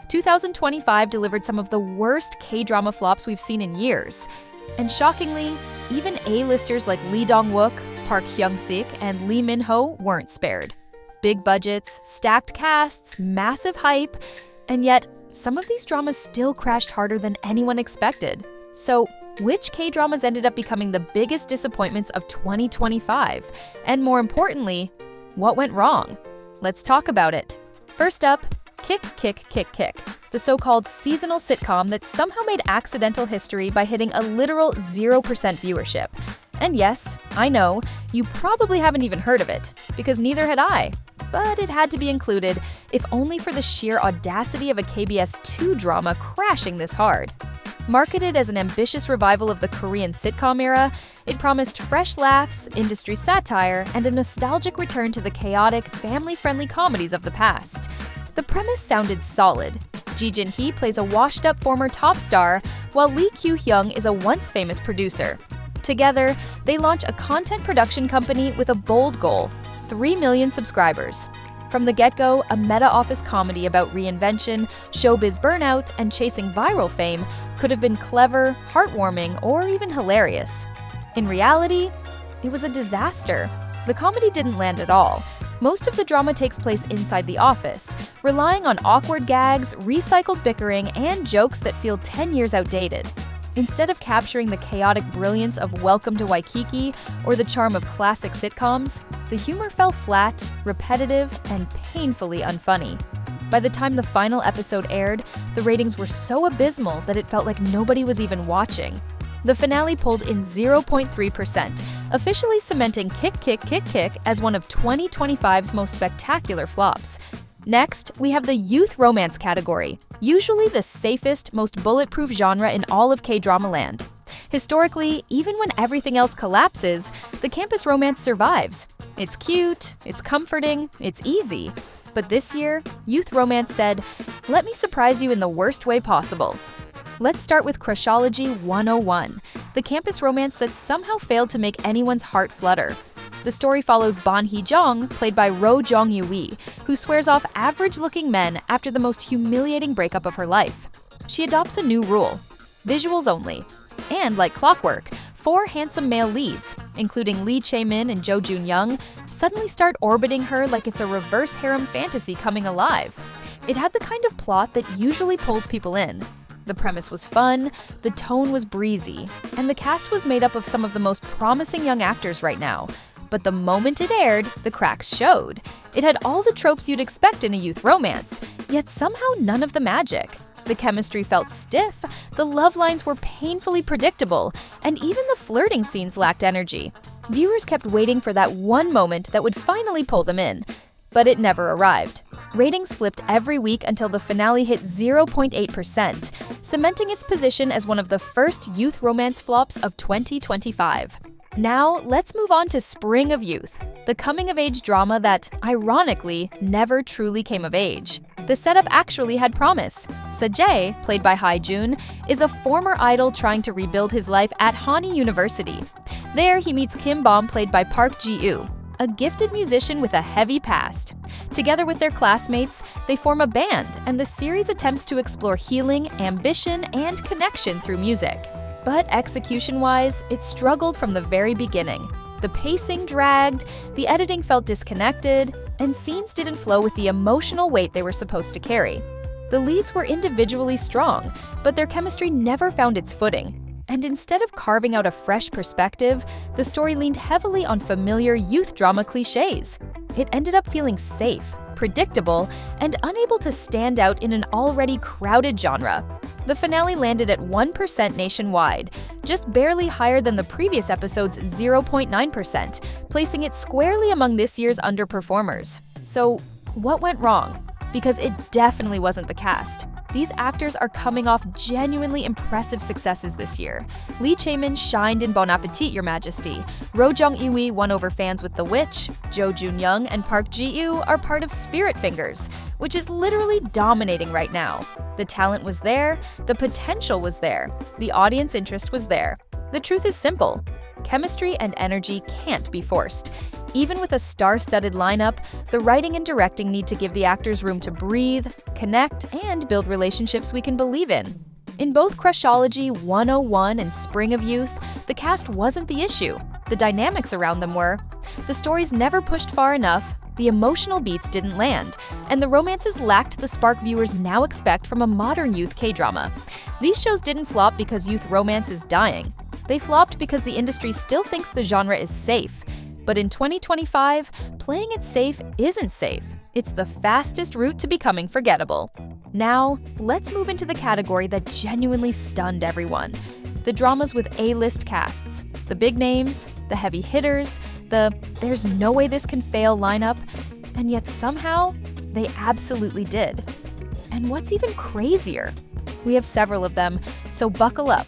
2025 delivered some of the worst K-drama flops we've seen in years. And shockingly, even A-listers like Lee Dong-wook, Park Hyung-sik, and Lee Min-ho weren't spared. Big budgets, stacked casts, massive hype, and yet some of these dramas still crashed harder than anyone expected. So, which K-dramas ended up becoming the biggest disappointments of 2025? And more importantly, what went wrong? Let's talk about it. First up, Kick, Kick, Kick, Kick, the so-called seasonal sitcom that somehow made accidental history by hitting a literal 0% viewership. And yes, I know, you probably haven't even heard of it, because neither had I. But it had to be included, if only for the sheer audacity of a KBS 2 drama crashing this hard. Marketed as an ambitious revival of the Korean sitcom era, it promised fresh laughs, industry satire, and a nostalgic return to the chaotic, family-friendly comedies of the past. The premise sounded solid. Ji Jin-hee plays a washed-up former top star, while Lee Kyu-hyung is a once-famous producer. Together, they launch a content production company with a bold goal: 3 million subscribers. From the get-go, a meta-office comedy about reinvention, showbiz burnout, and chasing viral fame could have been clever, heartwarming, or even hilarious. In reality, it was a disaster. The comedy didn't land at all. Most of the drama takes place inside the office, relying on awkward gags, recycled bickering, and jokes that feel 10 years outdated. Instead of capturing the chaotic brilliance of Welcome to Waikiki or the charm of classic sitcoms, the humor fell flat, repetitive, and painfully unfunny. By the time the final episode aired, the ratings were so abysmal that it felt like nobody was even watching. The finale pulled in 0.3%, officially cementing Kick, Kick, Kick, Kick as one of 2025's most spectacular flops. Next, we have the youth romance category, usually the safest, most bulletproof genre in all of K-drama land. Historically, even when everything else collapses, the campus romance survives. It's cute, it's comforting, it's easy. But this year, youth romance said, "Let me surprise you in the worst way possible." Let's start with Crushology 101, the campus romance that somehow failed to make anyone's heart flutter. The story follows Ban Hee-jong, played by Ro Jong-yu, who swears off average-looking men after the most humiliating breakup of her life. She adopts a new rule: visuals only. And like clockwork, 4 handsome male leads, including Lee Chae-min and Jo Joon-young, suddenly start orbiting her like it's a reverse harem fantasy coming alive. It had the kind of plot that usually pulls people in. The premise was fun, the tone was breezy, and the cast was made up of some of the most promising young actors right now. But the moment it aired, the cracks showed. It had all the tropes you'd expect in a youth romance, yet somehow none of the magic. The chemistry felt stiff, the love lines were painfully predictable, and even the flirting scenes lacked energy. Viewers kept waiting for that one moment that would finally pull them in, but it never arrived. Ratings slipped every week until the finale hit 0.8%, cementing its position as one of the first youth romance flops of 2025. Now, let's move on to Spring of Youth, the coming-of-age drama that, ironically, never truly came of age. The setup actually had promise. Sejay, played by Hae-jun, is a former idol trying to rebuild his life at Hany University. There, he meets Kim Bom, played by Park Ji-woo, a gifted musician with a heavy past. Together with their classmates, they form a band, and the series attempts to explore healing, ambition, and connection through music. But execution-wise, it struggled from the very beginning. The pacing dragged, the editing felt disconnected, and scenes didn't flow with the emotional weight they were supposed to carry. The leads were individually strong, but their chemistry never found its footing. And instead of carving out a fresh perspective, the story leaned heavily on familiar youth drama cliches. It ended up feeling safe, predictable, and unable to stand out in an already crowded genre. The finale landed at 1% nationwide, just barely higher than the previous episode's 0.9%, placing it squarely among this year's underperformers. So, what went wrong? Because it definitely wasn't the cast. These actors are coming off genuinely impressive successes this year. Lee Chae-min shined in Bon Appetit, Your Majesty. Ro Jong-eui won over fans with The Witch. Jo Joon-young and Park Ji-woo are part of Spirit Fingers, which is literally dominating right now. The talent was there, the potential was there, the audience interest was there. The truth is simple. Chemistry and energy can't be forced. Even with a star-studded lineup, the writing and directing need to give the actors room to breathe, connect, and build relationships we can believe in. In both Crushology 101 and Spring of Youth, the cast wasn't the issue. The dynamics around them were. The stories never pushed far enough, the emotional beats didn't land, and the romances lacked the spark viewers now expect from a modern youth K-drama. These shows didn't flop because youth romance is dying. They flopped because the industry still thinks the genre is safe. But in 2025, playing it safe isn't safe. It's the fastest route to becoming forgettable. Now, let's move into the category that genuinely stunned everyone. The dramas with A-list casts. The big names, the heavy hitters, the "there's no way this can fail" lineup, and yet somehow, they absolutely did. And what's even crazier? We have several of them, so buckle up.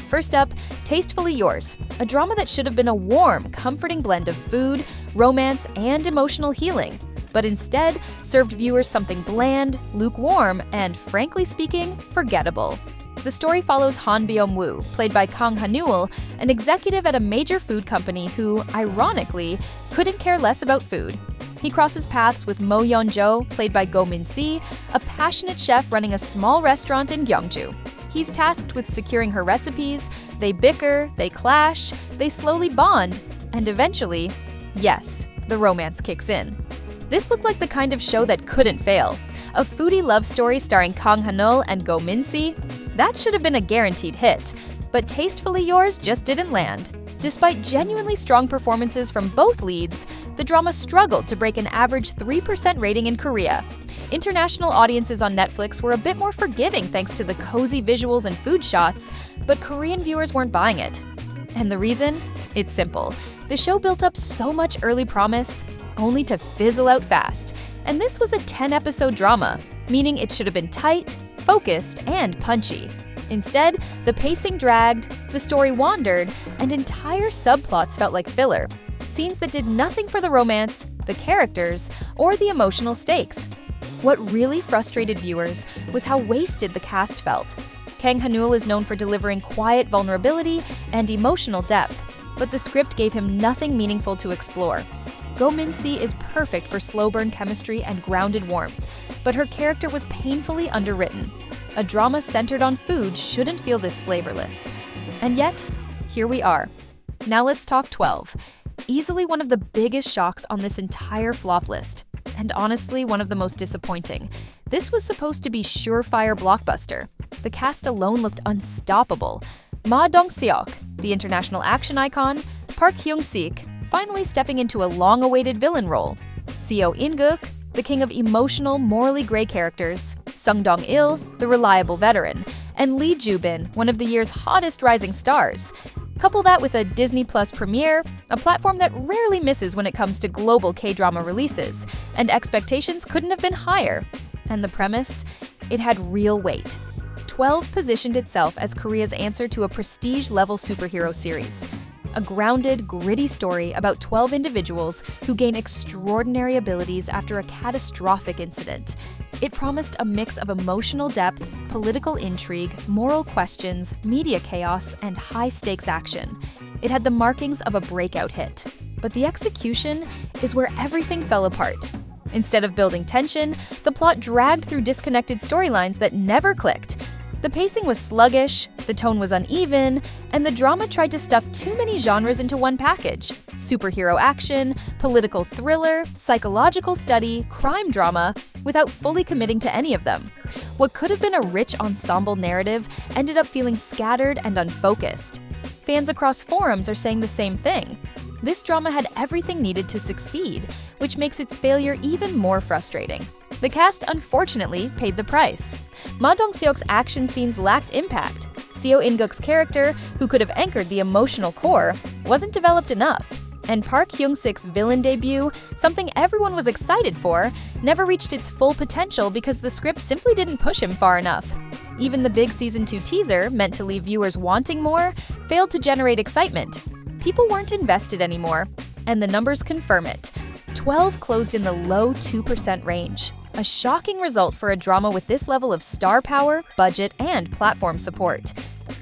First up, Tastefully Yours, a drama that should have been a warm, comforting blend of food, romance, and emotional healing, but instead served viewers something bland, lukewarm, and, frankly speaking, forgettable. The story follows Han Byung-woo, played by Kang Ha-neul, an executive at a major food company who, ironically, couldn't care less about food. He crosses paths with Mo Yeon-jo, played by Go Min-si, a passionate chef running a small restaurant in Gyeongju. He's tasked with securing her recipes, they bicker, they clash, they slowly bond, and eventually, yes, the romance kicks in. This looked like the kind of show that couldn't fail. A foodie love story starring Kang Ha-neul and Go Min-si. That should have been a guaranteed hit, but Tastefully Yours just didn't land. Despite genuinely strong performances from both leads, the drama struggled to break an average 3% rating in Korea. International audiences on Netflix were a bit more forgiving thanks to the cozy visuals and food shots, but Korean viewers weren't buying it. And the reason? It's simple. The show built up so much early promise, only to fizzle out fast. And this was a 10-episode drama, meaning it should have been tight, focused, and punchy. Instead, the pacing dragged, the story wandered, and entire subplots felt like filler. Scenes that did nothing for the romance, the characters, or the emotional stakes. What really frustrated viewers was how wasted the cast felt. Kang Ha-neul is known for delivering quiet vulnerability and emotional depth, but the script gave him nothing meaningful to explore. Go Min-si is perfect for slow-burn chemistry and grounded warmth, but her character was painfully underwritten. A drama centered on food shouldn't feel this flavorless. And yet, here we are. Now let's talk 12. Easily one of the biggest shocks on this entire flop list, and honestly one of the most disappointing. This was supposed to be surefire blockbuster. The cast alone looked unstoppable. Ma Dong-seok, the international action icon, Park Hyung-sik, finally stepping into a long-awaited villain role, Seo In-guk, the king of emotional, morally gray characters, Sung Dong-il, the reliable veteran, and Lee Ju-bin, one of the year's hottest rising stars. Couple that with a Disney Plus premiere, a platform that rarely misses when it comes to global K-drama releases, and expectations couldn't have been higher. And the premise? It had real weight. 12 positioned itself as Korea's answer to a prestige-level superhero series. A grounded, gritty story about 12 individuals who gain extraordinary abilities after a catastrophic incident. It promised a mix of emotional depth, political intrigue, moral questions, media chaos, and high-stakes action. It had the markings of a breakout hit. But the execution is where everything fell apart. Instead of building tension, the plot dragged through disconnected storylines that never clicked. The pacing was sluggish, the tone was uneven, and the drama tried to stuff too many genres into one package: superhero action, political thriller, psychological study, crime drama, without fully committing to any of them. What could have been a rich ensemble narrative ended up feeling scattered and unfocused. Fans across forums are saying the same thing. This drama had everything needed to succeed, which makes its failure even more frustrating. The cast unfortunately paid the price. Ma Dong-seok's action scenes lacked impact. Seo In-guk's character, who could have anchored the emotional core, wasn't developed enough. And Park Hyung-sik's villain debut, something everyone was excited for, never reached its full potential because the script simply didn't push him far enough. Even the big Season 2 teaser, meant to leave viewers wanting more, failed to generate excitement. People weren't invested anymore, and the numbers confirm it. 12 closed in the low 2% range. A shocking result for a drama with this level of star power, budget, and platform support.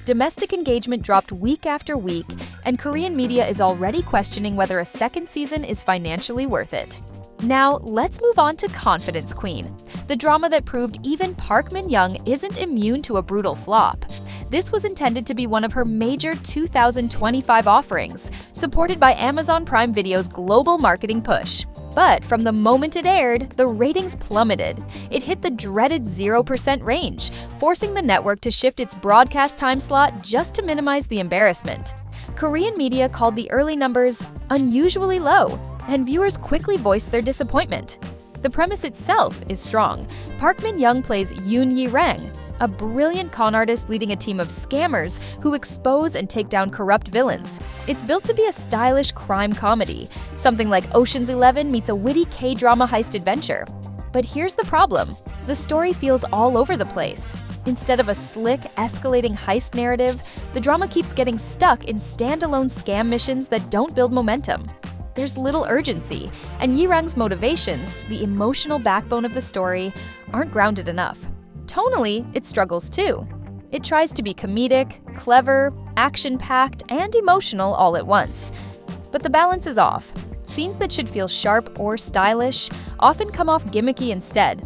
Domestic engagement dropped week after week, and Korean media is already questioning whether a second season is financially worth it. Now, let's move on to Confidence Queen, the drama that proved even Park Min-young isn't immune to a brutal flop. This was intended to be one of her major 2025 offerings, supported by Amazon Prime Video's global marketing push. But from the moment it aired, the ratings plummeted. It hit the dreaded 0% range, forcing the network to shift its broadcast time slot just to minimize the embarrassment. Korean media called the early numbers unusually low, and viewers quickly voiced their disappointment. The premise itself is strong. Park Min-young plays Yoon Yi-rang, a brilliant con artist leading a team of scammers who expose and take down corrupt villains. It's built to be a stylish crime comedy, something like Ocean's 11 meets a witty K-drama heist adventure. But here's the problem. The story feels all over the place. Instead of a slick, escalating heist narrative, the drama keeps getting stuck in standalone scam missions that don't build momentum. There's little urgency, and Yi-rang's motivations, the emotional backbone of the story, aren't grounded enough. Tonally, it struggles too. It tries to be comedic, clever, action-packed, and emotional all at once. But the balance is off. Scenes that should feel sharp or stylish often come off gimmicky instead.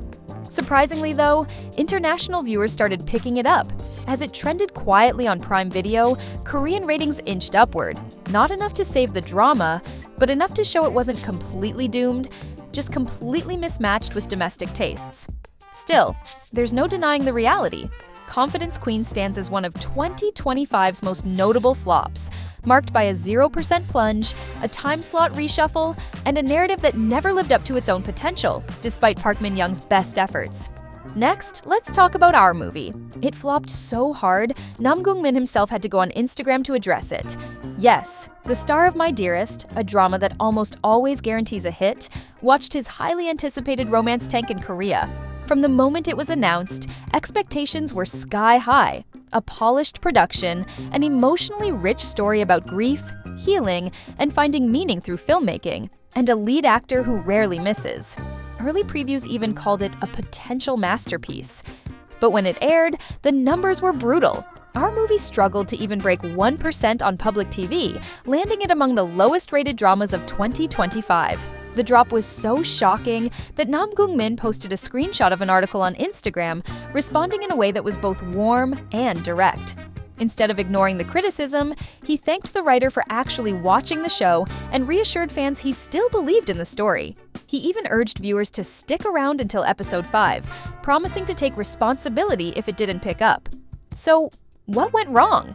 Surprisingly though, international viewers started picking it up. As it trended quietly on Prime Video, Korean ratings inched upward. Not enough to save the drama, but enough to show it wasn't completely doomed, just completely mismatched with domestic tastes. Still, there's no denying the reality. Confidence Queen stands as one of 2025's most notable flops, marked by a 0% plunge, a time slot reshuffle, and a narrative that never lived up to its own potential, despite Park Min-young's best efforts. Next, let's talk about our movie. It flopped so hard, Nam Gung-min himself had to go on Instagram to address it. Yes, the star of My Dearest, a drama that almost always guarantees a hit, watched his highly anticipated romance tank in Korea. From the moment it was announced, expectations were sky high. A polished production, an emotionally rich story about grief, healing, and finding meaning through filmmaking, and a lead actor who rarely misses. Early previews even called it a potential masterpiece. But when it aired, the numbers were brutal. Our movie struggled to even break 1% on public TV, landing it among the lowest-rated dramas of 2025. The drop was so shocking that Nam Gung-min posted a screenshot of an article on Instagram, responding in a way that was both warm and direct. Instead of ignoring the criticism, he thanked the writer for actually watching the show and reassured fans he still believed in the story. He even urged viewers to stick around until episode 5, promising to take responsibility if it didn't pick up. So, what went wrong?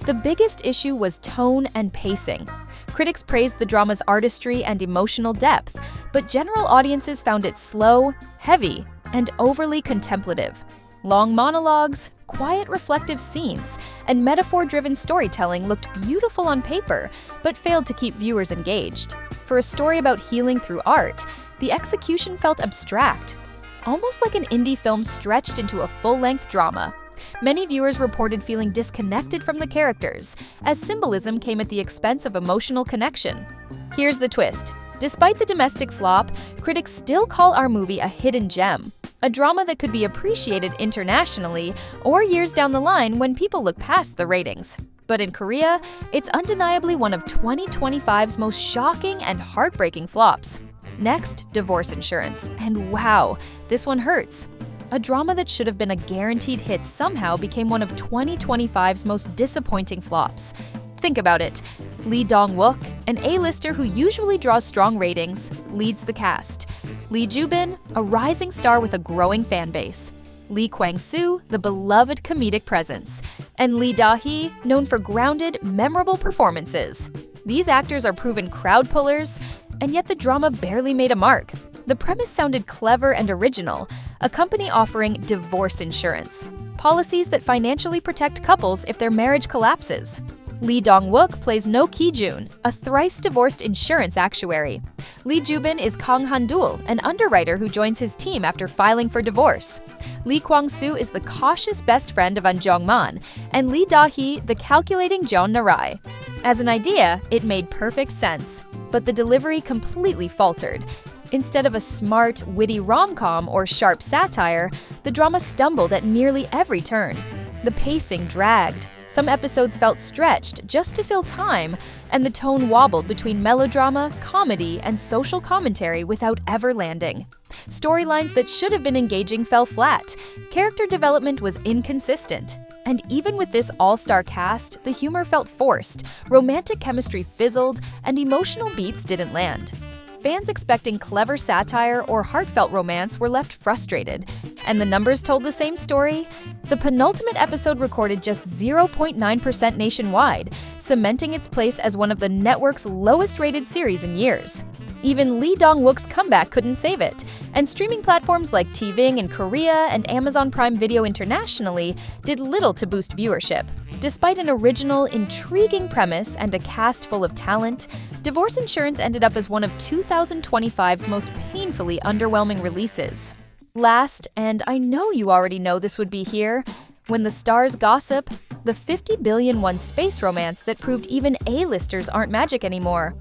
The biggest issue was tone and pacing. Critics praised the drama's artistry and emotional depth, but general audiences found it slow, heavy, and overly contemplative. Long monologues, quiet reflective scenes, and metaphor-driven storytelling looked beautiful on paper, but failed to keep viewers engaged. For a story about healing through art, the execution felt abstract, almost like an indie film stretched into a full-length drama. Many viewers reported feeling disconnected from the characters, as symbolism came at the expense of emotional connection. Here's the twist. Despite the domestic flop, critics still call our movie a hidden gem, a drama that could be appreciated internationally or years down the line when people look past the ratings. But in Korea, it's undeniably one of 2025's most shocking and heartbreaking flops. Next, Divorce Insurance. And wow, this one hurts. A drama that should have been a guaranteed hit somehow became one of 2025's most disappointing flops. Think about it. Lee Dong-wook, an A-lister who usually draws strong ratings, leads the cast. Lee Joo-bin, a rising star with a growing fan base. Lee Kwang-soo, the beloved comedic presence. And Lee Da-hee, known for grounded, memorable performances. These actors are proven crowd pullers, and yet the drama barely made a mark. The premise sounded clever and original, a company offering divorce insurance, policies that financially protect couples if their marriage collapses. Lee Dong-wook plays No Ki-jun, a thrice-divorced insurance actuary. Lee Joo-bin is Kang Han-dul, an underwriter who joins his team after filing for divorce. Lee Kwang-soo is the cautious best friend of An Jong-man, and Lee Da-hee, the calculating Jeon Narai. As an idea, it made perfect sense, but the delivery completely faltered. Instead of a smart, witty rom-com or sharp satire, the drama stumbled at nearly every turn. The pacing dragged, Some episodes felt stretched just to fill time, and the tone wobbled between melodrama, comedy, and social commentary without ever landing. Storylines that should have been engaging fell flat, character development was inconsistent. And even with this all-star cast, the humor felt forced, romantic chemistry fizzled, and emotional beats didn't land. Fans expecting clever satire or heartfelt romance were left frustrated, and the numbers told the same story. The penultimate episode recorded just 0.9% nationwide, cementing its place as one of the network's lowest-rated series in years. Even Lee Dong-wook's comeback couldn't save it, and streaming platforms like TVing in Korea and Amazon Prime Video internationally did little to boost viewership. Despite an original, intriguing premise and a cast full of talent, Divorce Insurance ended up as one of 2025's most painfully underwhelming releases. Last, and I know you already know this would be here, When the Stars Gossip, the 50 billion won space romance that proved even A-listers aren't magic anymore.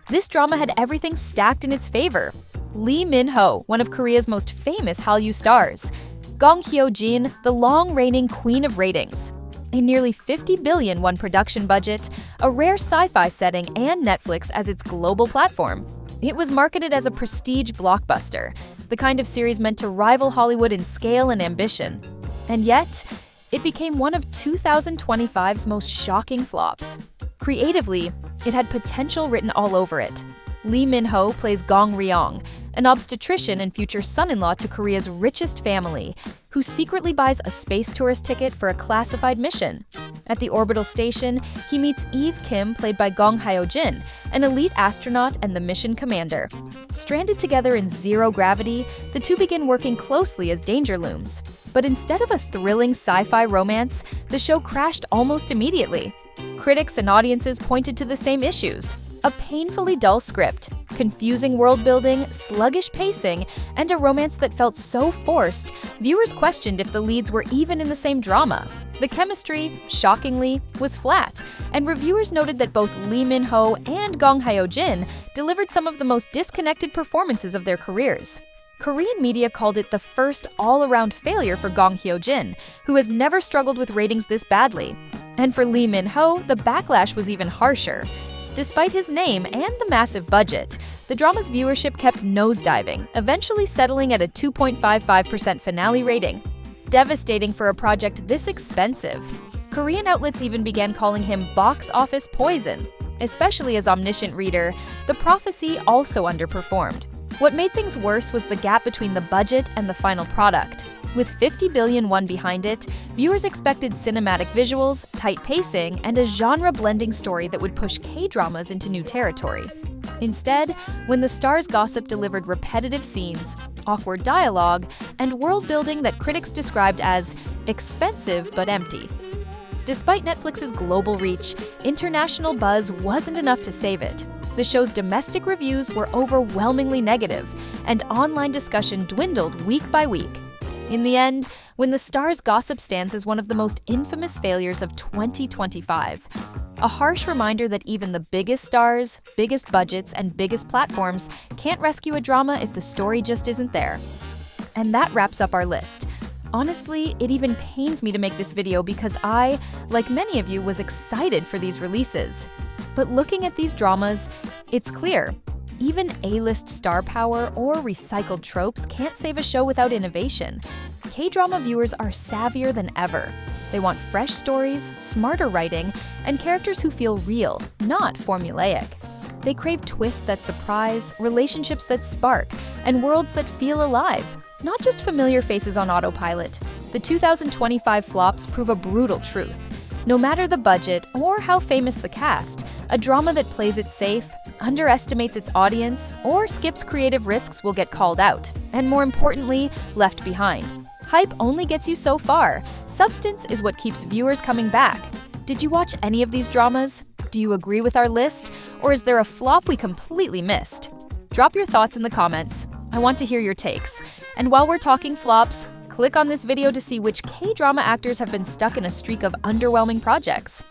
This drama had everything stacked in its favor. Lee Min-ho, one of Korea's most famous Hallyu stars. Gong Hyo-jin, the long-reigning queen of ratings. A nearly 50 billion won production budget, a rare sci-fi setting, and Netflix as its global platform. It was marketed as a prestige blockbuster, the kind of series meant to rival Hollywood in scale and ambition. And yet, it became one of 2025's most shocking flops. Creatively, it had potential written all over it. Lee Min-ho plays Gong Ryong, an obstetrician and future son-in-law to Korea's richest family, who secretly buys a space tourist ticket for a classified mission. At the orbital station, he meets Eve Kim, played by Gong Hyo-jin, an elite astronaut and the mission commander. Stranded together in zero gravity, the two begin working closely as danger looms. But instead of a thrilling sci-fi romance, the show crashed almost immediately. Critics and audiences pointed to the same issues: a painfully dull script, confusing world-building, sluggish pacing, and a romance that felt so forced, viewers questioned if the leads were even in the same drama. The chemistry, shockingly, was flat, and reviewers noted that both Lee Min-ho and Gong Hyo-jin delivered some of the most disconnected performances of their careers. Korean media called it the first all-around failure for Gong Hyo-jin, who has never struggled with ratings this badly. And for Lee Min-ho, the backlash was even harsher. Despite his name and the massive budget, the drama's viewership kept nosediving, eventually settling at a 2.55% finale rating. Devastating for a project this expensive. Korean outlets even began calling him box office poison. Especially as omniscient reader, The Prophecy also underperformed. What made things worse was the gap between the budget and the final product. With 50 billion won behind it, viewers expected cinematic visuals, tight pacing, and a genre-blending story that would push K-dramas into new territory. Instead, When the Stars Gossip delivered repetitive scenes, awkward dialogue, and world-building that critics described as expensive but empty. Despite Netflix's global reach, international buzz wasn't enough to save it. The show's domestic reviews were overwhelmingly negative, and online discussion dwindled week by week. In the end, When the Stars Gossip stands as one of the most infamous failures of 2025. A harsh reminder that even the biggest stars, biggest budgets, and biggest platforms can't rescue a drama if the story just isn't there. And that wraps up our list. Honestly, it even pains me to make this video because I, like many of you, was excited for these releases. But looking at these dramas, it's clear. Even A-list star power or recycled tropes can't save a show without innovation. K-drama viewers are savvier than ever. They want fresh stories, smarter writing, and characters who feel real, not formulaic. They crave twists that surprise, relationships that spark, and worlds that feel alive, not just familiar faces on autopilot. The 2025 flops prove a brutal truth. No matter the budget or how famous the cast, a drama that plays it safe, underestimates its audience, or skips creative risks will get called out, and more importantly, left behind. Hype only gets you so far. Substance is what keeps viewers coming back. Did you watch any of these dramas? Do you agree with our list? Or is there a flop we completely missed? Drop your thoughts in the comments. I want to hear your takes. And while we're talking flops, click on this video to see which K-drama actors have been stuck in a streak of underwhelming projects.